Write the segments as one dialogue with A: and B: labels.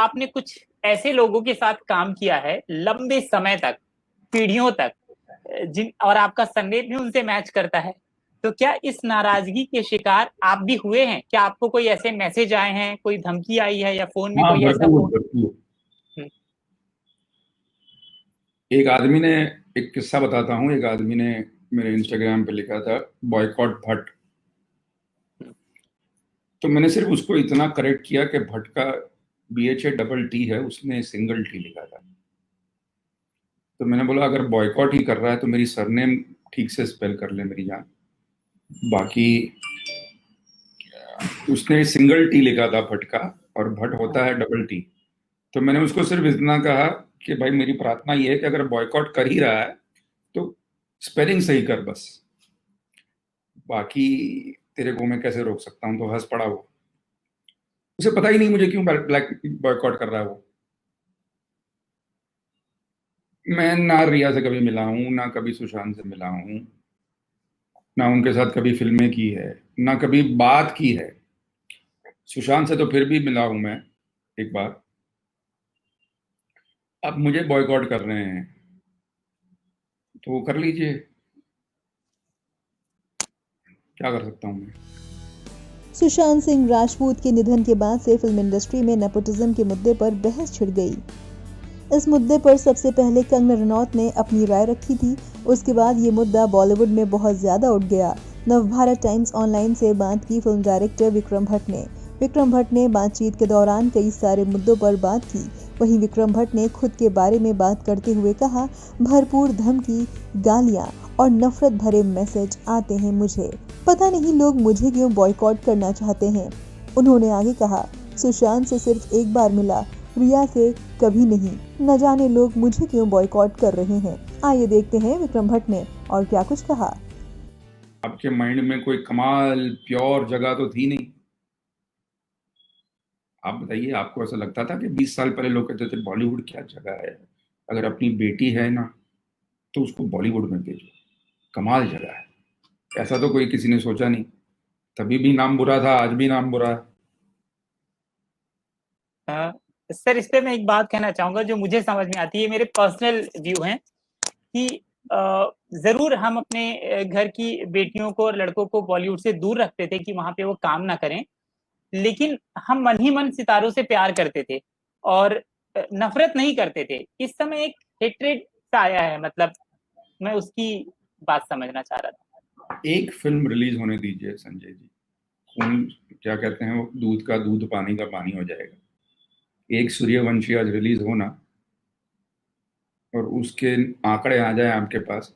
A: आपने कुछ ऐसे लोगों के साथ काम किया है लंबे समय तक, पीढ़ियों तक, जिन और आपका संगीत भी उनसे मैच करता है, तो क्या इस नाराजगी के शिकार आप भी हुए हैं? क्या आपको कोई ऐसे मैसेज आए हैं, कोई धमकी आई है या फोन में
B: हाँ,
A: कोई ऐसा
B: भरपूर
A: फोन?
B: भरपूर। एक आदमी ने, एक किस्सा बताता हूँ। एक आदमी ने मेरे इंस्टाग्राम पे लिखा था बॉयकॉट भट्ट। तो मैंने सिर्फ उसको इतना करेक्ट किया कि भट्ट का BHA डबल टी है, उसने सिंगल टी लिखा था। तो मैंने बोला अगर बॉयकॉट ही कर रहा है तो मेरी सरनेम ठीक से स्पेल कर ले मेरी जान। बाकी उसने सिंगल टी लिखा था भट्ट का, और भट्ट होता है डबल टी। तो मैंने उसको सिर्फ इतना कहा कि भाई मेरी प्रार्थना ये है कि अगर बॉयकॉट कर ही रहा है तो स्पेलिंग सही कर बस, बाकी तेरे को मैं कैसे रोक सकता हूँ। तो हंस पड़ा वो। उसे पता ही नहीं मुझे क्यों ब्लैक बॉयकॉट कर रहा है वो। मैं ना रिया से कभी मिला हूँ, ना कभी सुशांत से मिला हूँ, ना उनके साथ कभी फिल्में की है, ना कभी बात की है। सुशांत से तो फिर भी मिला हूं मैं एक बार। अब मुझे बॉयकॉट कर रहे हैं तो वो कर लीजिए, क्या कर सकता हूं मैं।
C: सुशांत सिंह राजपूत के निधन के बाद से फिल्म इंडस्ट्री में नेपोटिज्म के मुद्दे पर बहस छिड़ गई। इस मुद्दे पर सबसे पहले कंगना रनौत ने अपनी राय रखी थी। उसके बाद ये मुद्दा बॉलीवुड में बहुत ज्यादा उठ गया। नवभारत टाइम्स ऑनलाइन से बात की फिल्म डायरेक्टर विक्रम भट्ट ने। विक्रम भट्ट ने बातचीत के दौरान कई सारे मुद्दों पर बात की। वहीं विक्रम भट्ट ने खुद के बारे में बात करते हुए कहा, भरपूर धमकी, गालियां और नफरत भरे मैसेज आते हैं मुझे। पता नहीं लोग मुझे क्यों बॉयकॉट करना चाहते हैं। उन्होंने आगे कहा, सुशांत से सिर्फ एक बार मिला, रिया से कभी नहीं। न जाने लोग मुझे क्यों बॉयकॉट कर रहे हैं। आइए देखते हैं विक्रम भट्ट ने और क्या कुछ कहा।
B: आपके माइंड में कोई कमाल प्योर जगह तो थी नहीं। आप बताइए, आपको ऐसा लगता था कि 20 साल पहले लोग कहते थे बॉलीवुड क्या जगह है, अगर अपनी बेटी है ना तो उसको बॉलीवुड में भेजो, कमाल जगह है। ऐसा तो कोई किसी ने सोचा नहीं। तभी भी नाम बुरा था, आज भी नाम बुरा है।
A: सर, इस पे मैं एक बात कहना चाहूंगा जो मुझे समझ में आती है, मेरे पर्सनल व्यू हैं कि जरूर हम अपने घर की बेटियों को और लड़कों को बॉलीवुड से दूर रखते थे कि वहां पे वो काम ना करें, लेकिन हम मन ही मन सितारों से प्यार करते थे और नफरत नहीं करते थे। इस समय एक हेट्रेड सा आया है, मतलब मैं उसकी बात समझना चाह रहा था।
B: एक फिल्म रिलीज होने दीजिए संजय जी, खून, क्या कहते हैं वो, दूध का दूध पानी का पानी हो जाएगा। एक सूर्यवंशी आज रिलीज होना और उसके आंकड़े आ जाए आपके पास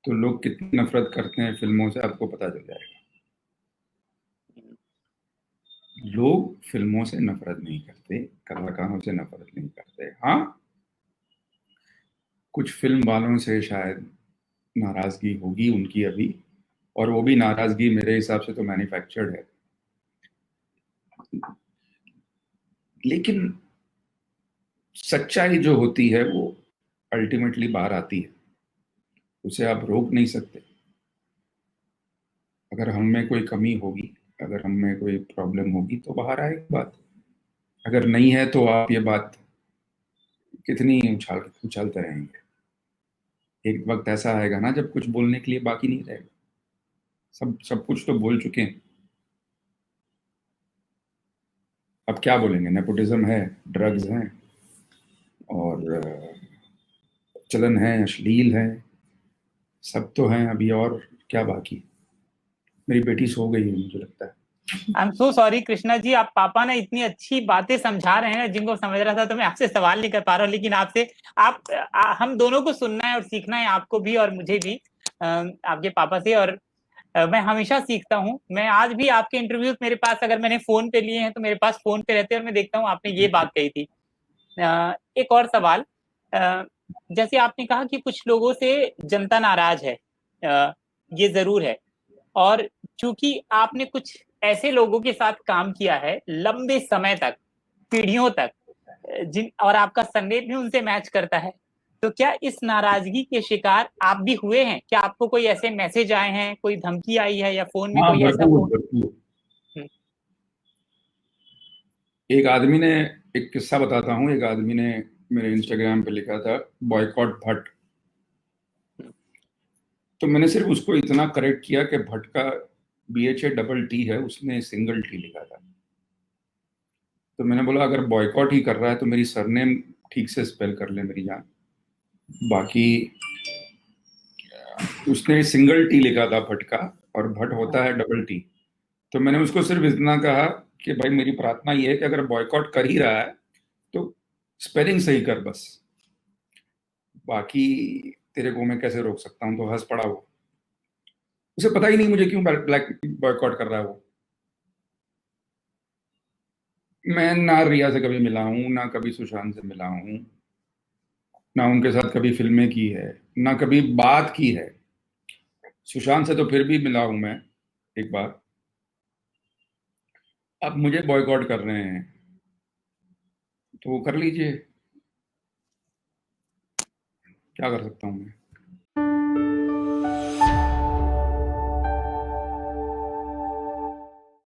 B: तो लोग कितनी नफरत करते हैं फिल्मों से आपको पता चल जाएगा। लोग फिल्मों से नफरत नहीं करते, कलाकारों से नफरत नहीं करते। हाँ, कुछ फिल्म वालों से शायद नाराजगी होगी उनकी अभी, और वो भी नाराजगी मेरे हिसाब से तो मैन्युफैक्चर्ड है। लेकिन सच्चाई जो होती है वो अल्टीमेटली बाहर आती है, उसे आप रोक नहीं सकते। अगर हम में कोई कमी होगी, अगर हम में कोई प्रॉब्लम होगी तो बाहर आएगी बात। अगर नहीं है तो आप ये बात कितनी उछालते रहेंगे। एक वक्त ऐसा आएगा ना जब कुछ बोलने के लिए बाकी नहीं रहेगा। सब सब कुछ तो बोल चुके हैं, अब क्या बोलेंगे। नेपोटिज्म है, ड्रग्स हैं, और चलन है, अश्लील है, सब तो हैं अभी, और क्या बाकी। मेरी बेटी सो गई है मुझे लगता है।
A: I am so sorry Krishna ji, आप पापा ने इतनी अच्छी बातें समझा रहे हैं जिनको समझ रहा था, तो मैं आपसे सवाल नहीं कर पा रहा हूँ, लेकिन आपसे हम दोनों को सुनना है और सीखना है, आपको भी और मुझे भी, आपके पापा से। और मैं हमेशा सीखता हूँ। मैं आज भी आपके इंटरव्यूज मेरे पास, अगर मैंने फोन पे लिए हैं तो मेरे पास फोन पे रहते हैं और मैं देखता हूँ आपने ये बात कही थी। एक और सवाल, जैसे आपने कहा कि कुछ लोगों से जनता नाराज है, ये जरूर है, और चूंकि आपने कुछ ऐसे लोगों के साथ काम किया है लंबे समय तक, पीढ़ियों तक, जिन और आपका संगीत भी उनसे मैच करता है, तो क्या इस नाराजगी के शिकार आप भी हुए हैं? क्या आपको कोई ऐसे मैसेज आए हैं, कोई धमकी आई है या फोन में
B: हाँ,
A: कोई ऐसा
B: भरपूर
A: फोन?
B: भरपूर। एक आदमी ने, एक किस्सा बताता हूँ। एक आदमी ने मेरे इंस्टाग्राम पे लिखा था बॉयकॉट भट्ट, तो मैंने सिर्फ उसको इतना करेक्ट किया कि भट्ट का BHA है, उसने सिंगल टी लिखा था। तो मैंने बोला अगर बॉयकॉट ही कर रहा है तो मेरी सरनेम ठीक से स्पेल कर ले मेरी जान। बाकी उसने सिंगल टी लिखा था भट्ट का, और भट्ट होता है डबल टी। तो मैंने उसको सिर्फ इतना कहा कि भाई मेरी प्रार्थना ये है कि अगर बॉयकॉट कर ही रहा है तो स्पेलिंग सही कर बस, बाकी तेरे को मैं कैसे रोक सकता हूँ। तो हंस पड़ा वो। उसे पता ही नहीं मुझे क्यों ब्लैक बॉयकॉट कर रहा है वो। मैं ना रिया से कभी मिला हूँ, ना कभी सुशांत से मिला हूँ, ना उनके साथ कभी फिल्में की है, ना कभी बात की है। सुशांत से तो फिर भी मिला हूं मैं एक बार। अब मुझे बॉयकॉट कर रहे हैं तो वो कर लीजिए, क्या कर सकता हूँ मैं।